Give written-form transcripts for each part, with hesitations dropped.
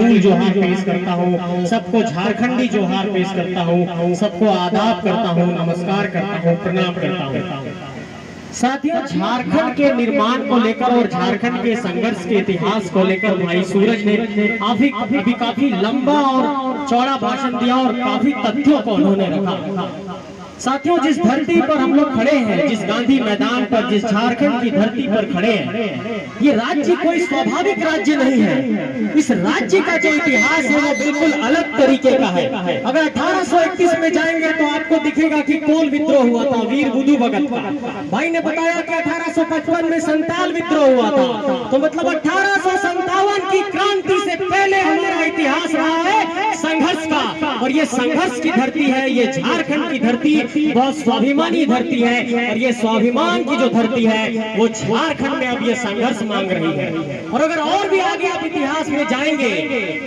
धूल जोहार पेश करता हूँ, सबको झारखंडी जोहार पेश करता हूँ, सबको आदाब करता हूँ, नमस्कार करता हूँ, प्रणाम करता हूँ। साथियों, झारखंड के निर्माण को लेकर और झारखंड के संघर्ष के इतिहास को लेकर भाई सूरज ने अभी काफी लंबा और चौड़ा भाषण दिया और काफी तथ्यों को उन्होंने रखा। साथियों, जिस धरती पर हम लोग खड़े हैं, जिस गांधी मैदान पर, जिस झारखंड की धरती पर खड़े हैं, ये राज्य कोई स्वाभाविक राज्य नहीं है। इस राज्य का जो इतिहास है वो बिल्कुल अलग तरीके का है। अगर 1831 में जाएंगे तो आपको दिखेगा कि कोल विद्रोह हुआ था वीर बुधू भगत का। भाई ने बताया कि 1855 में संताल विद्रोह हुआ था, तो मतलब 1857 की क्रांति से पहले हमारा इतिहास रहा है संघर्ष का। और ये संघर्ष की धरती है, ये झारखंड की धरती बहुत स्वाभिमानी धरती है, और ये स्वाभिमान की जो धरती है वो झारखंड में अब ये संघर्ष मांग रही है। और अगर और भी आगे आप इतिहास में जाएंगे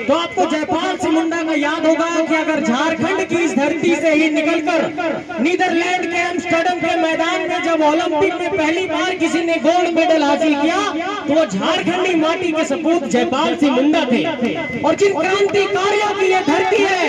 तो आपको जयपाल सिंह मुंडा का याद होगा कि अगर झारखंड की इस धरती से ही निकलकर नीदरलैंड के एम्स्टर्डम के मैदान में जब ओलंपिक में पहली बार किसी ने गोल्ड मेडल हासिल किया तो वो झारखंडी माटी के सपूत जयपाल सिंह मुंडा थे। और जिन क्रांतिकारियों की ये धरती है,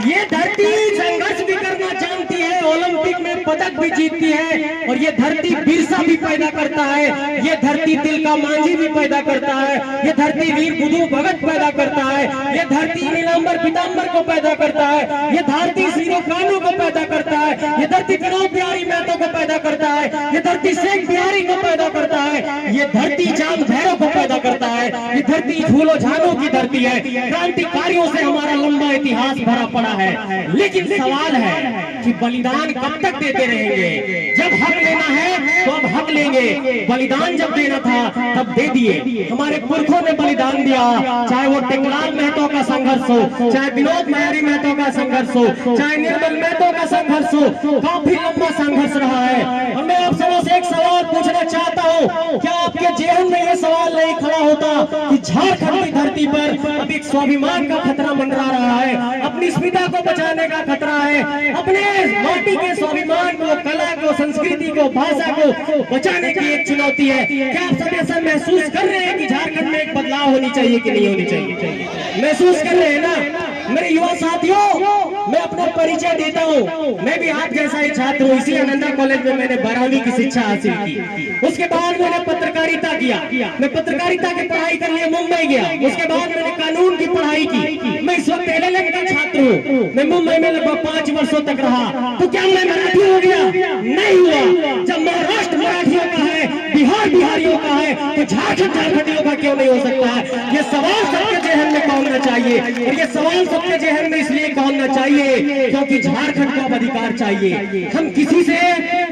ये धरती संघर्ष भी करना जानती है, ओलंपिक में पदक भी जीतती है, और ये धरती बिरसा भी पैदा करता है, ये धरती तिलका मांझी भी पैदा करता है, ये धरती वीर बुधू भगत पैदा करता है, ये धरती नीलांबर पीतांबर को पैदा करता है, ये धरती सीरो कानू को पैदा करता है, ये धरती विनोद बिहारी महतो को पैदा करता है, ये धरती शेख बिहारी को पैदा करता है, ये धरती चांद भैरव को पैदा करता है, ये धरती झूलो झानो की धरती है। क्रांतिकारियों से हमारा लंबा इतिहास भरा पड़ा है, लेकिन सवाल है कि बलिदान कब तक देते रहेंगे? जब हक लेना है तो अब हक लेंगे, बलिदान जब देना था तब दे दिए। हमारे पुरखों ने बलिदान दिया, चाहे वो टेकलाल महतो का संघर्ष हो, चाहे विनोद बिहारी महतो का संघर्ष हो, चाहे निर्मल महतो का संघर्ष हो, काफी लंबा संघर्ष रहा है। और मैं आप सबों से एक सवाल पूछना चाहता हूँ, क्या आपके जेहन में ये सवाल नहीं खड़ा होता कि झारखंड की धरती पर अब एक स्वाभिमान का खतरा मंडरा रहा है, अपनी अस्मिता को बचाने का खतरा है, अपने माटी के स्वाभिमान को, कला को, संस्कृति को, भाषा को बचाने की एक चुनौती है। क्या आप सब ऐसा महसूस कर रहे हैं कि झारखंड में एक बदलाव होनी चाहिए कि नहीं होनी चाहिए? महसूस कर रहे हैं ना? मेरे युवा साथियों, मैं अपना परिचय देता हूँ। मैं भी आप जैसा ही छात्र हूँ। इसी आनंदा कॉलेज में मैंने 12वीं की शिक्षा हासिल की। उसके बाद मैंने पत्रकारिता किया। मैं पत्रकारिता की पढ़ाई करने लिए मुंबई गया। उसके बाद मैंने कानून की पढ़ाई की। मैं इस वक्त LLM का छात्र हूँ। मैं मुंबई में लगभग 5 वर्षों तक रहा। तो क्या मैं मराठी हो गया? नहीं हुआ। जब महाराष्ट्र मराठियों का है, बिहार बिहारियों का है, तो झारखंड झारखंडियों का क्यों नहीं हो सकता है? ये सवाल सबके जेहन में कौनना चाहिए, और ये सवाल सबके जेहन में इसलिए कौनना चाहिए क्योंकि झारखंड को अधिकार चाहिए। हम किसी से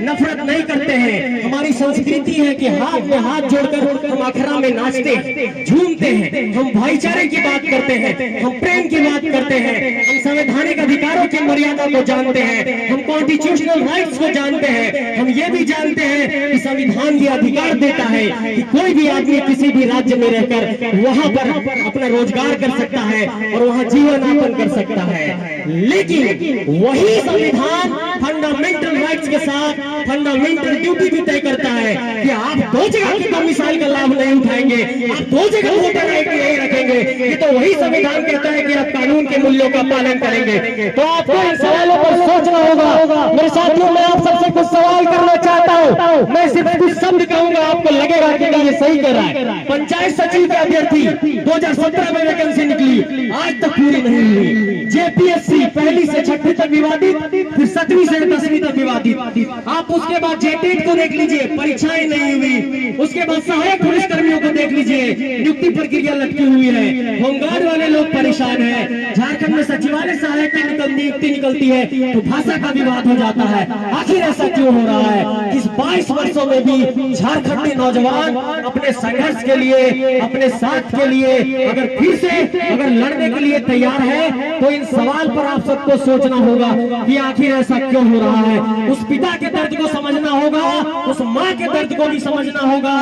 नफरत नहीं करते हैं। हमारी संस्कृति है कि हाथ में हाथ जोड़कर हम अखड़ा में नाचते हैं, झूमते हैं, हम भाईचारे की बात करते हैं, हम प्रेम की बात करते हैं, हम संवैधानिक अधिकारों की मर्यादा को जानते हैं, हम कॉन्स्टिट्यूशनल राइट्स को जानते हैं। हम ये भी जानते हैं कि संविधान ये अधिकार देता है कि कोई भी आदमी किसी भी राज्य में रहकर वहां पर अपना रोजगार कर सकता है और वहां जीवन यापन कर सकता है। लेकिन वही संविधान फंडामेंटल राइट्स के साथ फंडामेंटल ड्यूटी भी तय करता है कि आप 2 जगह की डोमिसाइल का लाभ नहीं उठाएंगे, आप 2 जगह वोटर राइट नहीं रखेंगे। ये तो वही संविधान कहता है कि आप कानून के मूल्यों का पालन करेंगे। तो आपको इन सवालों पर सोचना होगा। मेरे साथियों, मैं आप सबसे कुछ सवाल करना चाहता हूँ। मैं सिर्फ कुछ शब्द कहूंगा, आपको लगेगा कि नहीं ये सही कह रहा है। पंचायत सचिव के अभ्यर्थी 2017 में वैकेंसी निकली, आज तक पूरी नहीं हुई। JPSC 1ली से 6वीं तक विवादित, फिर 7वीं से 10वीं तक विवादित। आप उसके बाद JTET को देख लीजिए, परीक्षाएं नहीं हुई। उसके बाद सहायक पुलिस कर्मियों को देख लीजिए, नियुक्ति प्रक्रिया लटकी हुई है। होमगार्ड वाले लोग परेशान हैं। झारखंड में सचिवालय सहायक की नियुक्ति निकलती है तो भाषा का विवाद हो जाता है। आखिर ऐसा क्यों हो रहा है? इस 22 वर्षों में भी झारखंडी नौजवान अपने संघर्ष के लिए, अपने साथ के लिए अगर लड़ने के लिए तैयार है तो इन सवाल पर आप सबको सोचना होगा कि आखिर ऐसा क्यों हो रहा है। उस पिता के दर्द को समझना होगा, उस माँ के दर्द को भी समझना होगा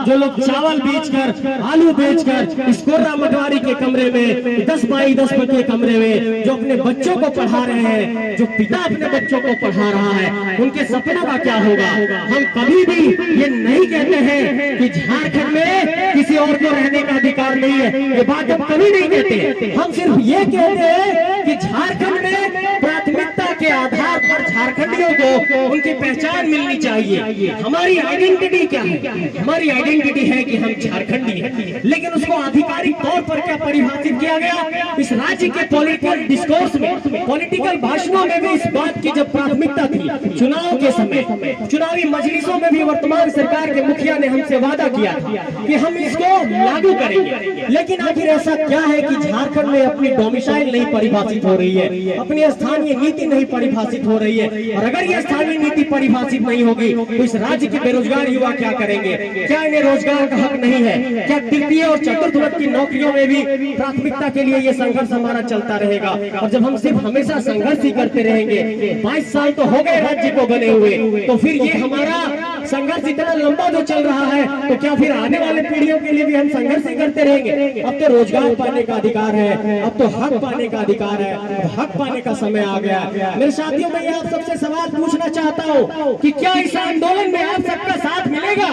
जो लोग चावल बेचकर, आलू बेचकर इस कोर्रा मटवारी के कमरे में 10 बाई 10 फुट के कमरे में जो अपने बच्चों को पढ़ा रहे हैं, जो पिता अपने बच्चों को पढ़ा रहा है, उनके सपनों का क्या होगा? हम कभी भी ये नहीं कहते हैं कि झारखंड में किसी और को रहने का अधिकार नहीं है, ये बात हम कभी नहीं कहते। हम सिर्फ ये कहते हैं कि झारखंड में प्राथमिकता के आधार पर झारखंडियों को उनकी पहचान मिलनी चाहिए। हमारी आइडेंटिटी क्या है? हमारी आइडेंटिटी है कि हम झारखंडी हैं, लेकिन उसको आधिकारिक तौर पर क्या परिभाषित किया गया? इस राज्य के पॉलिटिकल डिस्कोर्स में, पॉलिटिकल भाषणों में भी इस बात की जब प्राथमिकता थी, चुनाव के समय चुनावी मजलिसों में भी वर्तमान सरकार के मुखिया ने हमसे वादा किया था कि हम इसको लागू करेंगे। लेकिन आखिर ऐसा क्या है कि झारखंड में अपनी डोमिसाइल नहीं परिभाषित हो रही है, अपनी स्थानीय नीति नहीं परिभाषित हो रही है। और अगर ये स्थानीय नीति परिभाषित नहीं होगी तो इस राज्य के बेरोजगार युवा क्या करेंगे? क्या इन्हें रोजगार का हक नहीं है? क्या तृतीय और चतुर्थ वर्ग की नौकरियों में भी प्राथमिकता के लिए ये संघर्ष हमारा चलता रहेगा? और जब हम सिर्फ हमेशा संघर्ष ही करते रहेंगे, 22 साल तो हो गए राज्य को बने हुए, तो फिर ये हमारा संघर्ष इतना लंबा जो चल रहा है, तो क्या फिर आने वाले पीढ़ियों के लिए भी हम संघर्ष ही करते रहेंगे? अब तो रोजगार पाने का अधिकार है, अब तो हक पाने का अधिकार है, अब हक पाने का समय आ गया। मेरे साथियों, मैं आप सबसे सवाल पूछना चाहता हूँ कि क्या इस आंदोलन में आप सबका साथ मिलेगा?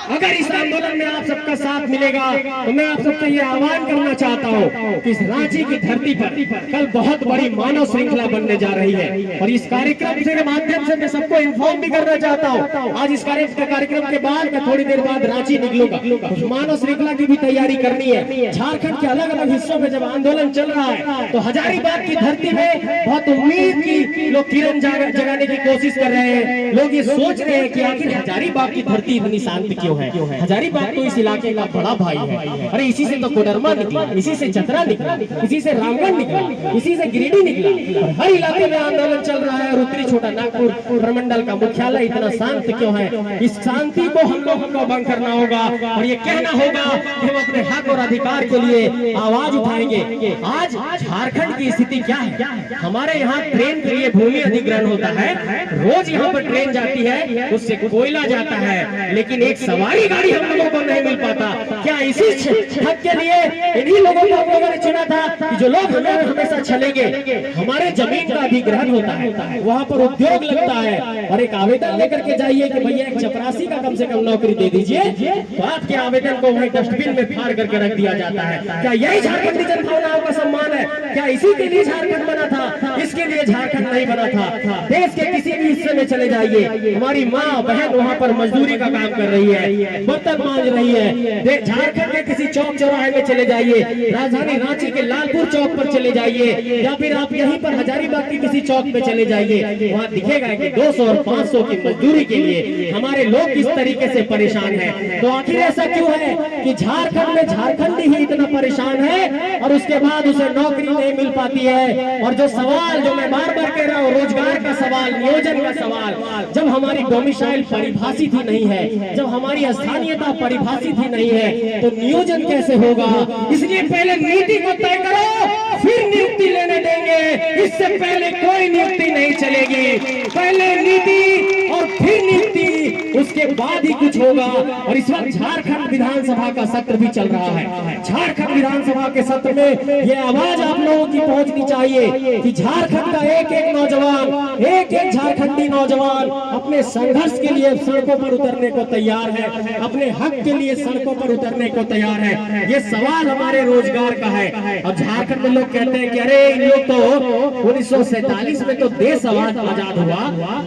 अगर इस आंदोलन में आप सबका साथ मिलेगा तो मैं आप सबसे ये आह्वान करना चाहता हूँ कि इस रांची की धरती पर कल बहुत बड़ी मानव श्रृंखला बनने जा रही है। और इस कार्यक्रम के माध्यम से मैं सबको इन्फॉर्म भी करना चाहता हूँ, आज इस कार्यक्रम के बाद मैं थोड़ी देर बाद रांची निकलूंगा। मानव श्रृंखला की भी तैयारी करनी है। झारखंड के अलग अलग हिस्सों में जब आंदोलन चल रहा है तो हजारीबाग की धरती में बहुत उम्मीद की लोग किरण जगाने की कोशिश कर रहे हैं। लोग ये सोच रहे हैं कि आखिर हजारीबाग की धरती इतनी शांत क्यों है? हजारीबाग तो इस इलाके का बड़ा भाई है। अरे इसी से तो कोडरमा निकला, इसी से चतरा निकला, इसी से रामगढ़ निकला, इसी से गिरिडीह निकला। और हर इलाके में आंदोलन चल रहा है। और उत्तरी छोटा नागपुर प्रमंडल का मुख्यालय इतना शांत क्यों है? इस शांति को हम लोगों को भंग करना होगा और ये कहना होगा कि हम अपने हक और अधिकार के लिए आवाज उठाएंगे। आज झारखंड की स्थिति क्या है? हमारे यहाँ ट्रेन के लिए भूमि अधिग्रहण होता है, रोज यहाँ पर ट्रेन जाती है, उससे कोयला जाता है, लेकिन एक सवारी गाड़ी हम लोगों को नहीं मिल पाता। क्या इसी हक के लिए इन्हीं लोगों को हम लोगों ने चुना था कि जो लोग हमें हमेशा चलेंगे? हमारे जमीन का अधिग्रहण होता है, वहाँ पर उद्योग लगता है और एक आवेदन लेकर के जाइए कि भैया एक चपरासी का कम से कम नौकरी दे दीजिए, तो आपके आवेदन को वहीं डस्टबिन में फाड़ करके रख दिया जाता है। क्या यही झारखंडी जनभावनाओं का सम्मान है? क्या इसी के लिए झारखंड बना था? इसके लिए झारखंड नहीं बना था। देश के किसी भी हिस्से में चले जाइए, हमारी माँ बहन वहाँ पर मजदूरी का काम कर रही है, बर्तन मांज रही है। झारखंड के किसी चौक चौराहे में चले जाइए, राजधानी रांची के लालपुर चौक पर चले जाइए, या फिर आप यहीं पर हजारीबाग की किसी चौक पे चले जाइए, वहाँ दिखेगा कि 200 और 500 की मजदूरी के लिए हमारे लोग किस तरीके से परेशान हैं। तो आखिर ऐसा क्यों है कि झारखंड में झारखंडी ही इतना परेशान है और उसके बाद उसे नौकरी नहीं मिल पाती है? और जो सवाल जो मैं बार बार कह रहा हूँ, रोजगार का सवाल, नियोजन का सवाल, जब हमारी डोमिसाइल परिभाषित ही नहीं है, जब हमारी स्थानीयता परिभाषित ही नहीं है, तो नियोजन कैसे होगा? इसलिए पहले नीति को तय करो, फिर नियुक्ति लेने देंगे। इससे पहले कोई नियुक्ति नहीं चलेगी। पहले नीति और फिर नियुक्ति, उसके बाद ही कुछ होगा। और इस वक्त झारखंड विधानसभा का सत्र भी चल रहा है। झारखंड विधानसभा के सत्र में यह आवाज आप लोगों की पहुंचनी चाहिए कि झारखंड का एक एक नौजवान, एक एक झारखंडी नौजवान अपने संघर्ष के लिए सड़कों पर उतरने को तैयार है, अपने हक के लिए सड़कों पर उतरने को तैयार है। ये सवाल हमारे रोजगार का है। और झारखंड में लोग कहते हैं कि अरे इन लोग तो 1947 में तो देश आजाद हुआ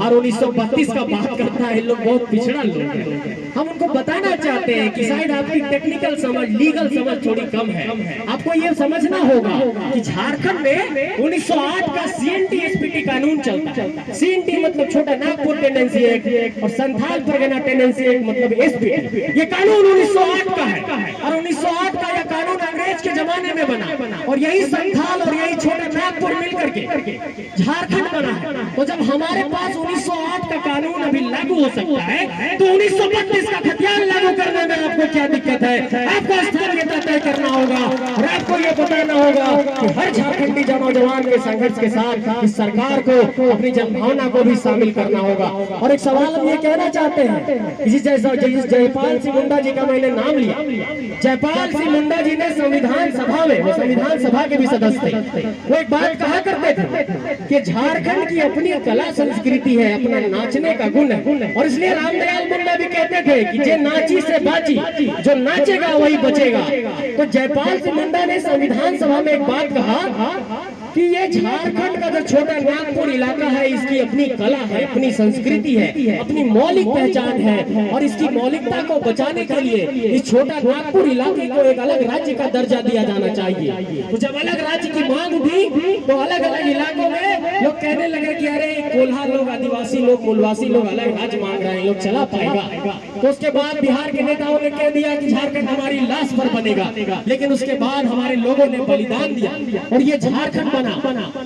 और 1932 का बात करता है, इन लोग बहुत पिछड़ा लोग हैं। हम उनको बताना चाहते हैं कि शायद आपकी टेक्निकल समझ, लीगल समझ थोड़ी कम है। आपको ये समझना होगा कि झारखंड में 1908 का CNT SPT कानून चलता है। CNT मतलब छोटा नागपुर टेंडेंसी एक्ट और संथाल परगना टेंडेंसी एक्ट मतलब SPT। ये कानून 1908 का है और 1908 का यह कानून अंग्रेज के जमाने में बना और यही संथाल और यही छोटा नागपुर मिलकर के झारखंड बना है। तो जब हमारे पास 1908 का कानून अभी लागू हो सकता है, तो 1932 का खतियान लागू करने में आपको क्या दिक्कत है? आपको स्थानीयता तय करना होगा और आपको ये बताना होगा कि हर झारखंडी नौजवान के संघर्ष के साथ इस सरकार को अपनी जनभावना को भी शामिल करना होगा। और एक सवाल हम ये कहना चाहते हैं, इसी जैसा जयपाल सिंह मुंडा जी का मैंने नाम लिया, जयपाल सिंह मुंडा जी ने संविधान सभा में, वो संविधान सभा के भी सदस्य थे, वो एक बात कहा करते थे कि झारखंड की अपनी कला संस्कृति है, अपना नाचने का गुण है। और इसलिए रामदयाल मुंडा भी कहते थे कि जे नाची से बाची, जो नाचेगा वही बचेगा। तो जयपाल सिंह मुंडा ने संविधान सभा में एक बात कहा कि ये झारखंड का जो छोटा नागपुर इलाका है, इसकी अपनी कला है, अपनी संस्कृति है, अपनी मौलिक पहचान है, और इसकी मौलिकता को बचाने के लिए इस छोटा नागपुर इलाके को एक अलग राज्य का दर्जा दिया जाना चाहिए। तो जब अलग राज्य की मांग उठी तो अलग अलग इलाकों में लोग कहने लगे कि अरे कोल्हा लोग, आदिवासी लोग, मूलवासी लोग अलग राज्य मांग रहे हैं, लोग चला पाएगा। तो उसके बाद बिहार के नेताओं ने कह दिया कि झारखंड हमारी लाश पर बनेगा, लेकिन उसके बाद हमारे लोगों ने बलिदान दिया और ये झारखंड बना।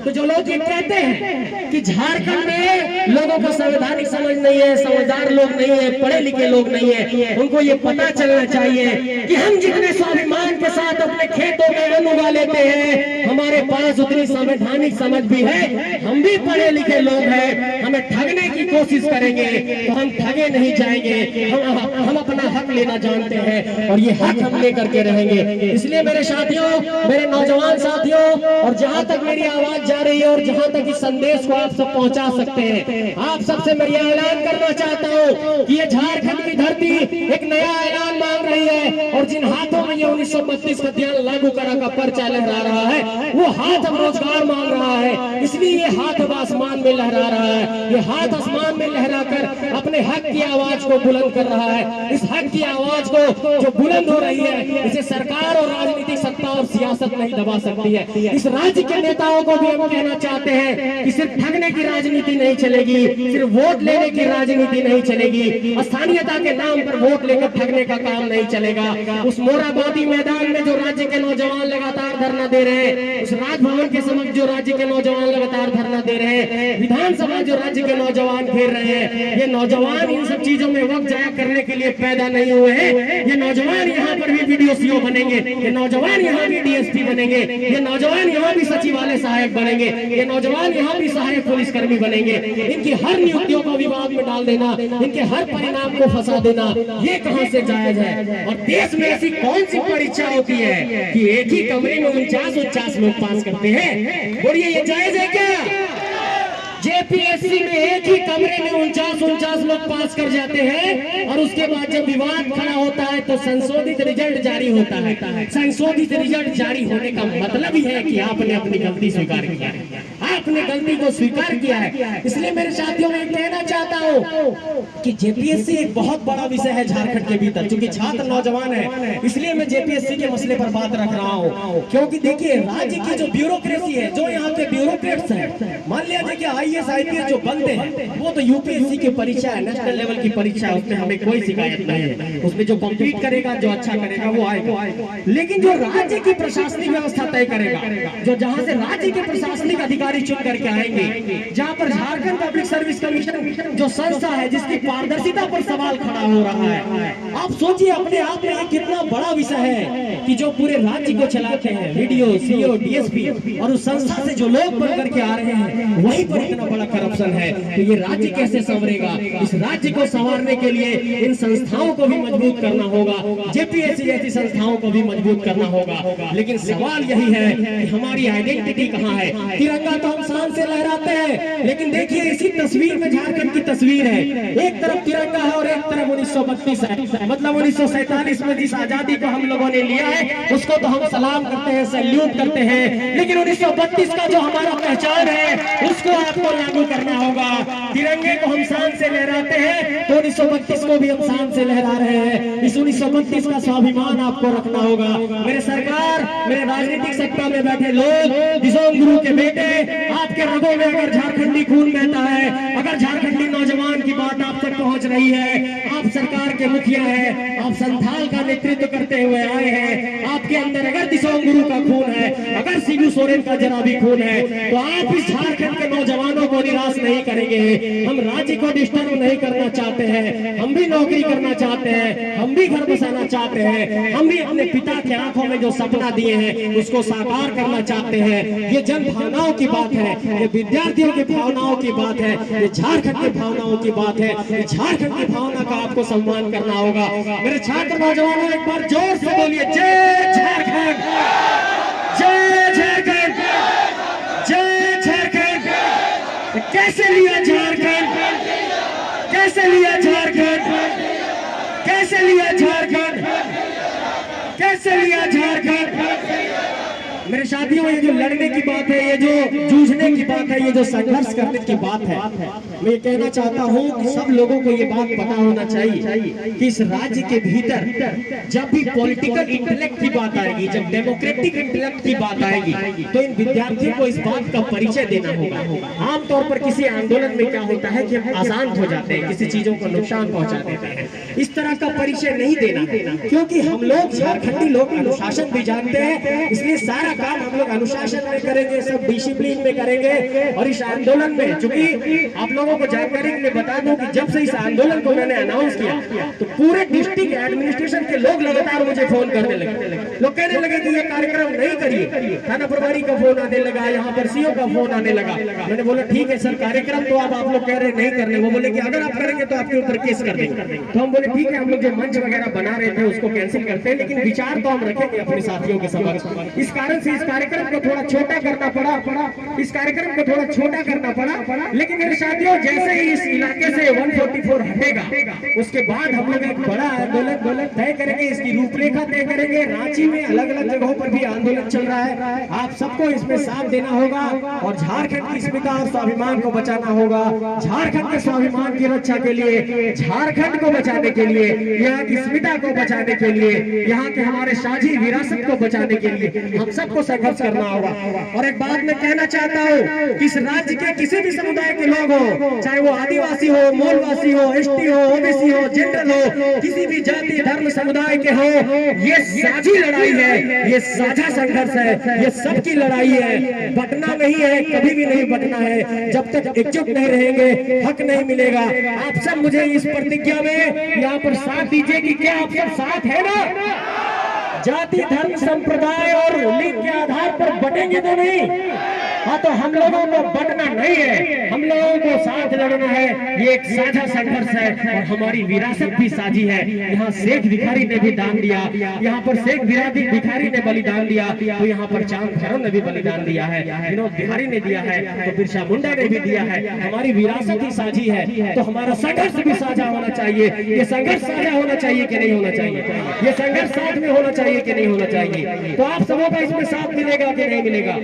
तो जो लोग ये कहते हैं कि झारखंड में लोगों को संवैधानिक समझ नहीं है, समझदार लोग नहीं है, पढ़े लिखे लोग नहीं है, उनको ये पता चलना चाहिए कि हम जितने स्वाभिमान के साथ अपने खेतों में अन्न उगा लेते हैं, हमारे पास उतनी संवैधानिक समझ भी है। हम भी पढ़े लिखे लोग हैं, हमें ठगने की कोशिश करेंगे तो हम ठगे नहीं जाएंगे, हम अपना हक लेना जानते हैं और ये हक हम लेकर के रहेंगे। इसलिए मेरे साथियों, मेरे नौजवान साथियों, और जहां तक मेरी आवाज जा रही है और जहां तक इस संदेश को आप सब पहुंचा सकते हैं, आप सबसे मैं यह ऐलान करना चाहता हूं कि ये झारखंड की धरती एक नया ऐलान मांग रही है, और जिन हाथों में ये 1932 का ध्यान लागू करा का पर्चा लहरा रहा है, वो हाथ अब रोजगार मांग रहा है। इसलिए ये हाथ अब आसमान में लहरा रहा है, ये हाथ आसमान में लहरा कर अपने हक की आवाज को बुलंद कर रहा है। इस हक की आवाज को जो बुलंद हो रही है, इसे सरकार और राजनीतिक सत्ता और सियासत नहीं दबा सकती है। इस राज्य के नेताओं को भी हम कहना चाहते हैं कि सिर्फ ठगने की राजनीति नहीं चलेगी, सिर्फ वोट लेने की राजनीति नहीं चलेगी, स्थानीयता के नाम पर वोट लेकर ठगने का काम नहीं चलेगा। उस मोराबादी मैदान में जो राज्य के नौजवान लगातार धरना दे रहे हैं, उस राजभवन के समक्ष जो राज्य के नौजवान लगातार धरना दे रहे हैं, विधानसभा जो राज्य के नौजवान घेर रहे हैं, ये नौजवान इन सब चीजों में वक्त जाया करने के लिए पैदा नहीं हुए हैं। ये नौजवान यहाँ पर भी वीडियो सीओ बनेंगे, ये नौजवान यहाँ भी डीएसपी बनेंगे, ये नौजवान यहाँ भी सचिवालय सहायक बनेंगे, ये नौजवान यहाँ भी सहायक पुलिसकर्मी बनेंगे। इनकी हर नियुक्तियों को विवाद में डाल देना, इनके हर परिणाम को फंसा देना, ये कहां से जायज है? और देश में ऐसी कौन सी परीक्षा होती है कि एक ही कमरे में 49 लोग पास करते हैं? बोलिए, ये जायज है क्या? जेपीएससी में एक ही कमरे में 49 लोग पास कर जाते हैं, और उसके बाद जब विवाद खड़ा होता है तो संशोधित रिजल्ट जारी होता है। संशोधित रिजल्ट जारी होने का मतलब ही है कि आपने अपनी गलती स्वीकार किया है, आपने गलती को स्वीकार किया है। इसलिए मेरे साथियों, मैं कहना चाहता हूँ कि जेपीएससी एक बहुत बड़ा विषय है झारखंड के भीतर। क्योंकि छात्र नौजवान है, इसलिए मैं जेपीएससी के मसले पर बात रख रहा हूँ। क्योंकि देखिए, राज्य की जो ब्यूरोक्रेसी है, जो यहाँ के ब्यूरोक्रेट्स हैं, मान लिया जाए कि आईएएस आईपीएस जो बनते हैं, वो तो यूपीएससी की परीक्षा है, नेशनल लेवल की परीक्षा है, उसमें हमें कोई शिकायत नहीं है। उसमें जो कम्पीट करेगा, जो अच्छा करेगा, वो आएगा। लेकिन जो राज्य की प्रशासनिक व्यवस्था तय करेगा, जो जहाँ से राज्य के प्रशासनिक अधिकारी चुन करके आएंगे, जहाँ पर झारखंड पब्लिक सर्विस कमीशन जो संस्था है, जिसकी पारदर्शिता पर सवाल खड़ा हो रहा है। आप सोचिए, अपने आप में कितना बड़ा विषय है कि जो पूरे राज्य को चलाते हैं, वीडियो, सीओ, डीएसपी, और उस संस्था से जो लोग बन करके आ रहे हैं, वहीं पर इतना बड़ा करप्शन है। तो ये राज्य कैसे संवरेगा? इस राज्य को संवारने के लिए इन संस्थाओं को भी मजबूत करना होगा, जेपीएससी जैसी संस्थाओं को भी मजबूत करना होगा। लेकिन सवाल यही है कि हमारी आइडेंटिटी कहाँ है? तिरंगा तो हम शान से लहराते हैं, लेकिन देखिए, इसी तस्वीर में झारखंड की तस्वीर है। एक तरफ तिरंगा है और एक तरफ 1932 है। मतलब 1947 में जिस आजादी को हम लोगों ने लिया है, उसको तो हम सलाम करते हैं, सैल्यूट करते हैं, लेकिन 1932 का जो हमारा पहचान है, उसको आपको लागू करना होगा। तिरंगे को हम शान से लहराते हैं, तो 1932 को भी हम शान से लहरा रहे हैं। इस 1932 का स्वाभिमान आपको रखना होगा। मेरे सरकार, मेरे राजनीतिक सत्ता में बैठे लोग, दिसोम गुरु के बेटे, आपके रगों में अगर झारखंडी खून बहता है, अगर झारखंडी नौजवान की बात आप तक पहुंच रही है, आप सरकार के मुखिया है, आप संथाल का नेतृत्व करते हुए आए हैं, आपके अंदर अगर दिसोम गुरु का खून है, अगर शिबू सोरेन का जरा भी खून है, तो आप इस झारखंड के नौजवानों को निराश नहीं करेंगे। हम राज्य को डिस्टर्ब नहीं करना चाहते हैं, हम भी नौकरी करना चाहते हैं, हम भी घर बसाना चाहते हैं, हम भी अपने पिता की आंखों में जो सपना दिए हैं उसको साकार करना चाहते हैं। ये जन भावनाओं की बात है, ये विद्यार्थियों की भावनाओं की बात है, ये झारखंड की भावनाओं की बात है। झारखंड की भावना का आपको सम्मान करना होगा। मेरे छात्र नौजवानों, एक बार जोर से बोलिए जय झारखंड, जय झारखंड, जय झारखंड। कैसे लिया झारखंड, कैसे लिया झारखंड, कैसे लिया झारखंड, कैसे लिया झारखंड। मेरे साथियों, ये जो लड़ने की बात है, ये जो जूझने की बात है, ये जो संघर्ष करने की बात है, मैं कहना चाहता हूँ कि सब लोगों को ये बात पता होना चाहिए कि इस राज्य के भीतर जब भी पॉलिटिकल इंटेलेक्ट की बात आएगी, जब डेमोक्रेटिक इंटेलेक्ट की बात आएगी, तो इन विद्यार्थियों को इस बात का परिचय देना होगा। आमतौर पर किसी आंदोलन में क्या होता है कि हम अशांत हो जाते हैं, किसी चीजों को नुकसान पहुंचा देते हैं। इस तरह का परिचय नहीं देना, क्योंकि हम लोग झारखंडी लोग अनुशासन भी जानते हैं, इसलिए सारा काम हम लोग अनुशासन में करेंगे, सब डिसिप्लिन में करेंगे। और इस आंदोलन में, चूंकि आप लोगों को जानकारी के लिए बता दूं कि जब से इस आंदोलन को मैंने अनाउंस किया तो पूरे डिस्ट्रिक्ट एडमिनिस्ट्रेशन के लोग लगातार मुझे फोन करने लगे। लोग कहने लगे कि ये कार्यक्रम नहीं करिए, थाना प्रभारी का फोन आने लगा, यहाँ पर सीओ का फोन आने लगा। मैंने बोला ठीक है सर, कार्यक्रम तो आप लोग कह रहे नहीं करने। वो बोले कि अगर आप करेंगे तो आपके ऊपर केस कर देंगे। तो हम बोले ठीक है, हम लोग जो मंच वगैरह बना रहे थे उसको कैंसिल करते हैं, लेकिन विचार तो हम रखेंगे अपने साथियों के समक्ष। इस कारण से इस कार्यक्रम को थोड़ा छोटा करना पड़ा, इस कार्यक्रम को थोड़ा छोटा करना पड़ा। लेकिन मेरे साथियों, जैसे ही इस इलाके से 144 हटेगा, उसके बाद हम लोग एक बड़ा आंदोलन तय करेंगे, इसकी रूपरेखा तय करेंगे। रांची में अलग अलग जगहों पर भी आंदोलन चल रहा है, आप सबको इसमें साथ देना होगा और झारखंड की अस्मिता और स्वाभिमान को बचाना होगा। झारखंड के स्वाभिमान की रक्षा के लिए, झारखंड को बचाने के लिए, यहाँ की अस्मिता को बचाने के लिए, यहाँ के हमारे साझी विरासत को बचाने के लिए हम सबको संघर्ष करना होगा। और एक बात मैं कहना चाहता हूँ कि इस राज्य के किसी भी समुदाय के लोग हो, चाहे वो आदिवासी हो, मोलवासी हो, एसटी हो, ओबीसी हो, जनरल हो, किसी भी जाति धर्म समुदाय के हो, ये साझी लड़ाई है, ये साझा संघर्ष है, ये सबकी लड़ाई है। बटना नहीं है, कभी भी नहीं बटना है। जब तक एकजुट नहीं रहेंगे हक नहीं मिलेगा। आप सब मुझे इस प्रतिज्ञा में यहाँ पर साथ दीजिए कि क्या आप सब साथ है ना? जाति धर्म संप्रदाय और लिंग के आधार पर बटेंगे तो नहीं। हाँ, तो हम लोगों को बटना नहीं है, हम लोगों को साथ लड़ना है। ये एक साझा संघर्ष है और हमारी विरासत भी साझी है। यहाँ शेख भिखारी ने भी दान दिया, यहाँ पर शेख भिखारी ने बलिदान दिया, तो यहाँ पर चांद भैरव ने भी बलिदान दिया है, विनोद बिहारी ने दिया है, तो बिरसा मुंडा ने भी दिया है। हमारी विरासत ही साझी है, तो हमारा संघर्ष भी साझा होना चाहिए। ये संघर्ष साझा होना चाहिए कि नहीं होना चाहिए? ये संघर्ष साथ में होना चाहिए कि नहीं होना चाहिए? तो आप सबों का इसमें साथ मिलेगा कि नहीं मिलेगा?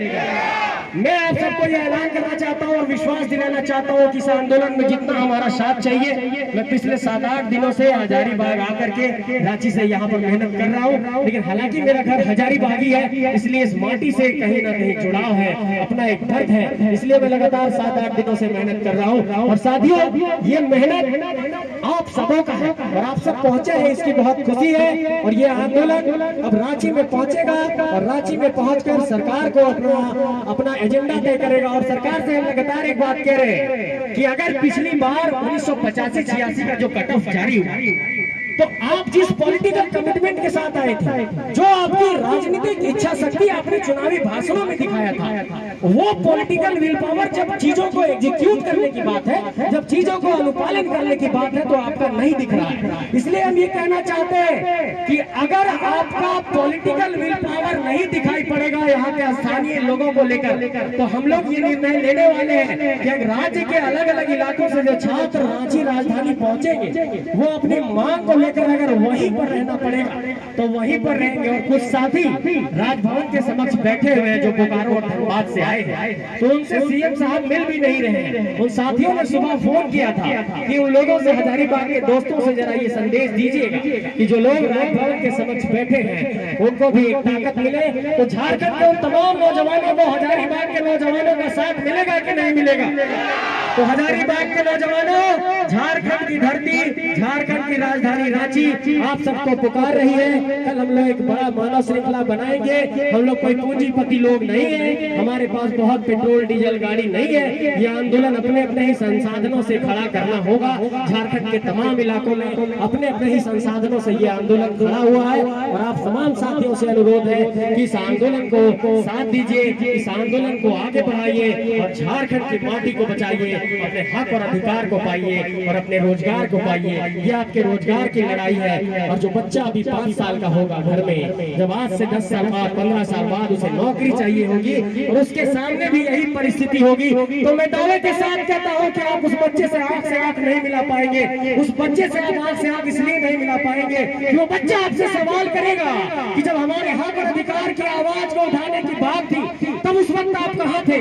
मैं आप सबको यह ऐलान करना चाहता हूं और विश्वास दिलाना चाहता हूं कि इस आंदोलन में जितना हमारा साथ चाहिए, मैं पिछले 7-8 दिनों से हजारीबाग आकर के रांची से यहाँ पर मेहनत कर रहा हूँ। लेकिन हालांकि मेरा घर हजारीबाग ही है, इसलिए इस माटी से कहीं ना कहीं जुड़ाव है, अपना एक दर्द है, इसलिए मैं लगातार 7-8 दिनों से मेहनत कर रहा हूँ। और साथियों, ये मेहनत आप सबों का है और आप सब पहुंचे हैं, इसकी बहुत खुशी है। और ये आंदोलन अब रांची में पहुंचेगा और रांची में पहुंचकर सरकार को अपना एजेंडा तय करेगा। और सरकार से हम लगातार एक बात कह रहे हैं कि अगर पिछली बार 1985-86 का जो कट ऑफ जारी हुआ, तो आप जिस पॉलिटिकल कमिटमेंट के साथ आए थे, जो आपकी राजनीतिक इच्छा शक्ति आपने चुनावी भाषणों में दिखाया था, वो पॉलिटिकल विल पावर जब चीजों को एग्जीक्यूट करने की बात है, जब चीजों को अनुपालन करने की बात है, तो आपका नहीं दिख रहा है। इसलिए हम ये कहना चाहते हैं कि अगर आपका पॉलिटिकल विल पावर नहीं दिखाई पड़ेगा यहाँ के स्थानीय लोगों को लेकर, तो हम लोग ये निर्णय लेने वाले हैं कि राज्य के अलग अलग इलाकों से जो छात्र रांची राजधानी पहुंचेंगे, वो अपनी मांग को लेकर अगर वहीं पर रहना पड़ेगा तो वहीं पर रहेंगे। और कुछ साथी राजभवन के समक्ष बैठे हुए हैं जो बोकारो और धनबाद से आए हैं, तो उनसे सीएम साहब मिल भी नहीं रहे हैं। उन साथियों ने सुबह फोन किया था कि उन लोगों से, हजारीबाग के दोस्तों से जरा ये संदेश दीजिएगा कि जो लोग राजभवन के समक्ष बैठे हैं उनको भी एक ताकत मिले। तो झारखंड के उन तमाम नौजवानों को, हजारीबाग के नौजवानों का साथ मिलेगा कि नहीं मिलेगा? तो हजारीबाग के नौजवानों, झारखंड की धरती, झारखंड की राजधानी रांची आप सबको पुकार रही है। कल हम लोग एक बड़ा मानव श्रृंखला बनाएंगे। हम लोग कोई पूंजीपति लोग नहीं है, हमारे पास बहुत पेट्रोल डीजल गाड़ी नहीं है। ये आंदोलन अपने अपने ही संसाधनों से खड़ा करना होगा। झारखंड के तमाम इलाकों में अपने अपने ही संसाधनों से ये आंदोलन खड़ा हुआ है और आप तमाम साथियों से अनुरोध है कि इस आंदोलन को साथ दीजिए, इस आंदोलन को आगे बढ़ाइए और झारखंड की माटी को बचाइए, अपने हक और अधिकार को पाइए और अपने रोजगार को पाइए। ये आपके रोजगार की लड़ाई है। और जो बच्चा अभी 5 साल का होगा घर में, जब आज से 10 साल बाद 15 साल बाद उसे नौकरी चाहिए होगी और उसके सामने भी यही परिस्थिति होगी, तो मैं दावे के साथ कहता हूँ कि आप उस बच्चे से आंख नहीं मिला पाएंगे। उस बच्चे से आप आंख से आंख इसलिए नहीं मिला पाएंगे कि वो बच्चा आपसे सवाल करेगा कि जब हमारे हक और अधिकार की आवाज को उठाने की बात थी तब उस वक्त आप कहाँ थे।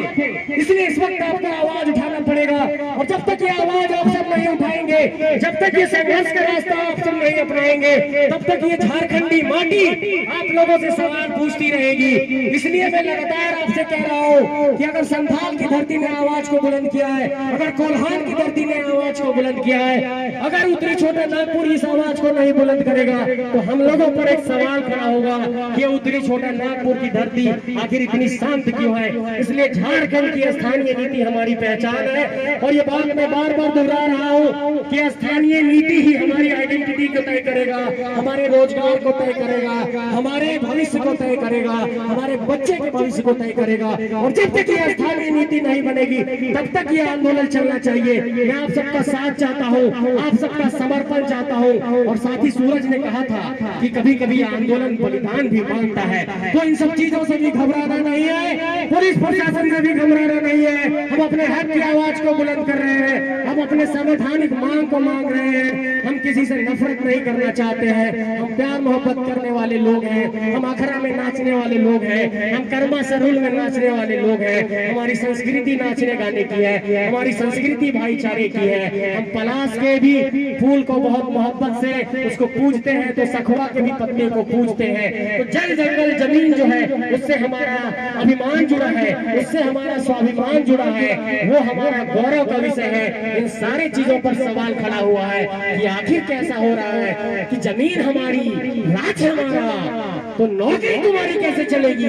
इसलिए इस वक्त आपको आवाज उठाना पड़ेगा और जब तक ये आवाज आप सब नहीं उठाएंगे, जब तक ये संघर्ष का रास्ता आप सब नहीं अपनाएंगे, तब तक ये झारखंडी माटी आप लोगों से सवाल पूछती रहेगी। इसलिए मैं लगातार आपसे कह रहा हूँ कि अगर संथाल की धरती ने आवाज को बुलंद किया है, अगर कोल्हान की धरती ने आवाज को बुलंद किया है, अगर उत्तरी छोटा नागपुर इस आवाज को नहीं बुलंद करेगा तो हम लोगों पर एक सवाल खड़ा होगा कि उत्तरी छोटा नागपुर की धरती आखिर इतनी शांत क्यों है। इसलिए झारखंड की स्थानीय नीति हमारी पहचान है और ये बात मैं बार बार दोहरा रहा हूँ कि स्थानीय नीति ही हमारी आइडेंटिटी को तय करेगा, हमारे रोजगार को तय करेगा, हमारे भविष्य को तय करेगा, हमारे बच्चे के भविष्य को तय करेगा। और जब तक ये स्थानीय नीति नहीं बनेगी तब तक ये आंदोलन चलना चाहिए। मैं आप सबका साथ चाहता हूँ, आप सबका समर्पण चाहता हूँ। और साथी सूरज ने कहा था कि कभी कभी आंदोलन बलिदान भी मांगता है, तो इन सब चीजों से भी घबराना नहीं है, पुलिस प्रशासन से भी घबराना नहीं है। हम अपने हक की आवाज को बुलंद कर रहे हैं, हम अपने संवैधानिक मांग को मांग रहे हैं। हम किसी से नफरत नहीं करना चाहते हैं, हम प्यार मोहब्बत करने वाले लोग हैं, हम अखरा में नाचने वाले लोग हैं, हम कर्मा सरूल में नाचने वाले लोग हैं। हमारी संस्कृति नाचने गाने की है, हमारी संस्कृति भाईचारे की है। हम पलाश के भी फूल को बहुत मोहब्बत से उसको पूजते हैं, तो सखुआ के भी पत्ते को पूजते हैं। तो जल जंगल जमीन जो है उससे हमारा अभिमान जुड़ा है, उससे हमारा स्वाभिमान जुड़ा है, वो हमारा गौरव का विषय है। इन सारी चीजों पर सवाल खड़ा हुआ है कि आखिर कैसा हो रहा है कि जमीन हमारी, राज हमारा, तो नौकरी तुम्हारी कैसे चलेगी।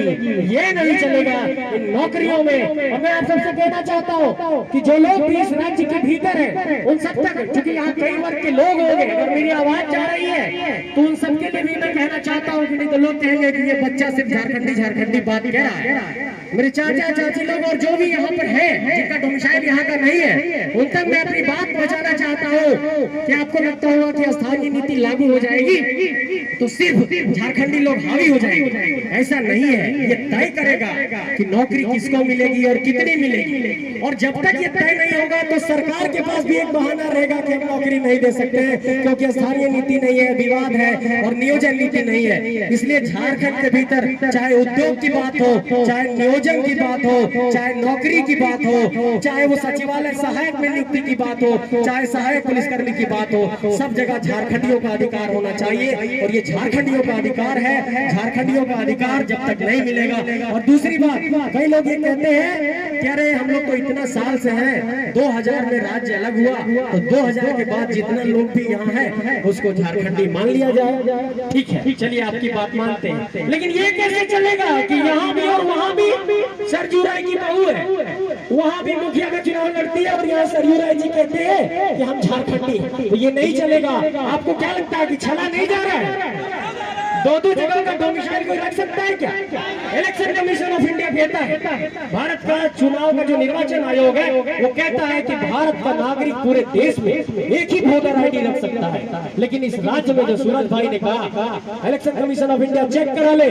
ये नहीं चलेगा इन नौकरियों में। और मैं आप सबसे कहना चाहता हूँ कि जो लोग भी इस राज्य के भीतर हैं उन सब तक, क्योंकि यहाँ कई वर्ग के लोग होंगे, अगर मेरी आवाज जा रही है तो उन सबके लिए भी मैं कहना चाहता हूँ कि नहीं तो लोग कहेंगे कि ये बच्चा सिर्फ झारखंडी बात कह रहा है। मेरे चाचा चाची लोग और जो भी यहाँ पर है जिनका डोमिसाइल यहाँ का नहीं है, उन तक मैं अपनी बात पहुँचाना चाहता हूँ कि आपको लगता होगा कि स्थानीय नीति लागू हो जाएगी तो सिर्फ झारखंडी लोग हावी हो जाएंगे। ऐसा नहीं है। ये तय करेगा कि नौकरी किसको मिलेगी और कितनी मिलेगी। और जब तक ये तय नहीं होगा तो सरकार के पास भी एक बहाना रहेगा कि हम नौकरी नहीं दे सकते क्योंकि स्थानीय नीति नहीं है, विवाद है और नियोजन नीति नहीं है। इसलिए झारखंड के भीतर चाहे उद्योग की बात हो, चाहे नियोजन की बात हो, चाहे नौकरी की बात हो, चाहे वो सचिवालय सहायक में नियुक्ति की बात हो, चाहे सहायक पुलिसकर्मी की बात हो, सब जगह झारखंडियों का अधिकार होना चाहिए। और ये झारखंडियों का अधिकार है। झारखंडियों का अधिकार जब तक नहीं मिलेगा। और दूसरी बात, कई लोग ये कहते हैं कि अरे हम लोग तो इतना साल से हैं, 2000 में राज्य अलग हुआ तो 2000 के बाद जितना लोग भी यहाँ है उसको झारखंडी मान लिया जाए। ठीक है, चलिए आपकी बात मानते हैं, लेकिन ये कैसे चलेगा कि यहाँ भी और वहाँ भी सरजू राय की बहू है, वहाँ भी मुखिया का चुनाव लड़ती है और यहाँ सरजू राय जी कहते हैं कि हम झारखंडी हैं। तो ये नहीं चलेगा। आपको क्या लगता है कि छला नहीं जा रहा है? दो जगह का डोमिसाइल कोई रख सकता है क्या? इलेक्शन कमीशन ऑफ इंडिया कहता है, भारत का चुनाव का जो निर्वाचन आयोग है वो कहता है कि भारत का नागरिक पूरे देश में एक ही वोटर आईडी रख सकता है। लेकिन इस राज्य में जो सूरज भाई ने कहा election commission of India check करा ले,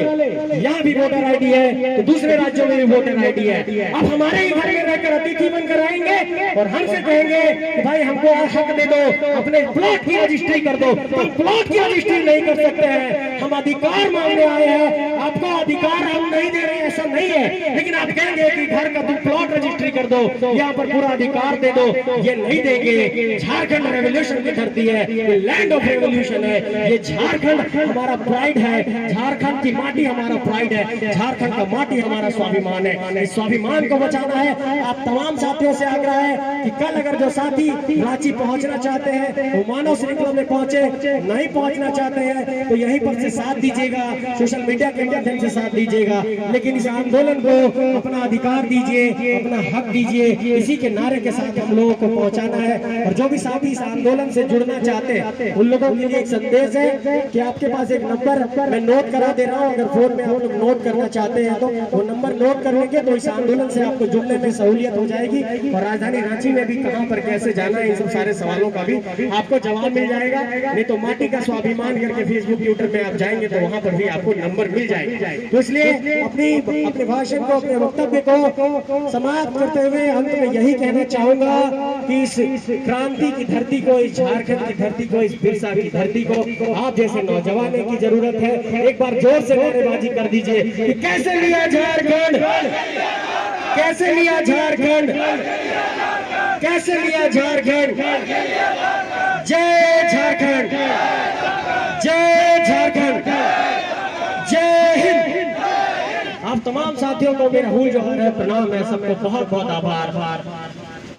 यहाँ भी वोटर आईडी है तो दूसरे राज्यों में भी वोटर आईडी है। अब हमारे ही घर में रहकर अतिथि बनकर आएंगे और हमसे कहेंगे कि भाई हमको हक दे दो, अपने प्लॉट की रजिस्ट्री कर दो। हम प्लॉट की रजिस्ट्री नहीं कर सकते हैं, हम अधिकार मांगने आए हैं। आपको अधिकार हम नहीं दे रहे हैं, ऐसा नहीं है, लेकिन आप कहेंगे कि घर का तुम प्लॉट रजिस्ट्री कर दो, यहाँ पर पूरा अधिकार दे दो, ये नहीं देंगे। झारखंड रेवोल्यूशन की धरती है, ये लैंड ऑफ रेवोल्यूशन है, ये झारखंड हमारा प्राइड है, झारखंड की माटी हमारा प्राइड है, झारखंड का माटी हमारा स्वाभिमान है। इस स्वाभिमान को बचाना है। आप तमाम साथियों से आग्रह है कि कल अगर जो साथी रांची पहुंचना चाहते हैं वो मानव श्रृंखला में पहुंचे, नहीं पहुंचना चाहते हैं तो यहीं पर से साथ दीजिएगा, सोशल मीडिया के माध्यम से साथ दीजिएगा, लेकिन इस आंदोलन को अपना अधिकार दीजिए, अपना हक दीजिए, इसी के नारे के साथ हम लोगों को पहुंचाना है। और जो भी साथी इस आंदोलन से जुड़ना चाहते हैं उन लोगों के लिए एक संदेश है कि आपके पास एक नंबर मैं नोट करा दे रहा हूँ, अगर फोन में आप लोग नोट करना चाहते हैं तो वो नंबर नोट कर लेंगे तो इस आंदोलन से आपको जुड़ने में सहूलियत हो जाएगी। और राजधानी रांची में भी कहां पर कैसे जाना है, इन सब सारे सवालों का भी आपको जवाब मिल जाएगा। नहीं तो माटी का स्वाभिमान करके फेसबुक ट्विटर में आप जाएंगे तो वहां पर भी आपको नंबर मिल जाएगा। तो इसलिए अपने भाषण को, अपने वक्तव्य को समाप्त करते हुए अंत में यही कहना चाहूंगा कि इस क्रांति की धरती को, इस झारखंड की धरती को, इस बिरसा की धरती को आप जैसे नौजवानों की जरूरत है। एक बार जोर से नारेबाजी कर दीजिए कि कैसे लिया झारखंड, कैसे लिया झारखंड, कैसे लिया झारखंड। जय झारखंड, जय झारखंड, जय हिंद। आप तमाम साथियों को मेरा हुल जोहार है, प्रणाम है, सबको बहुत बहुत आभार।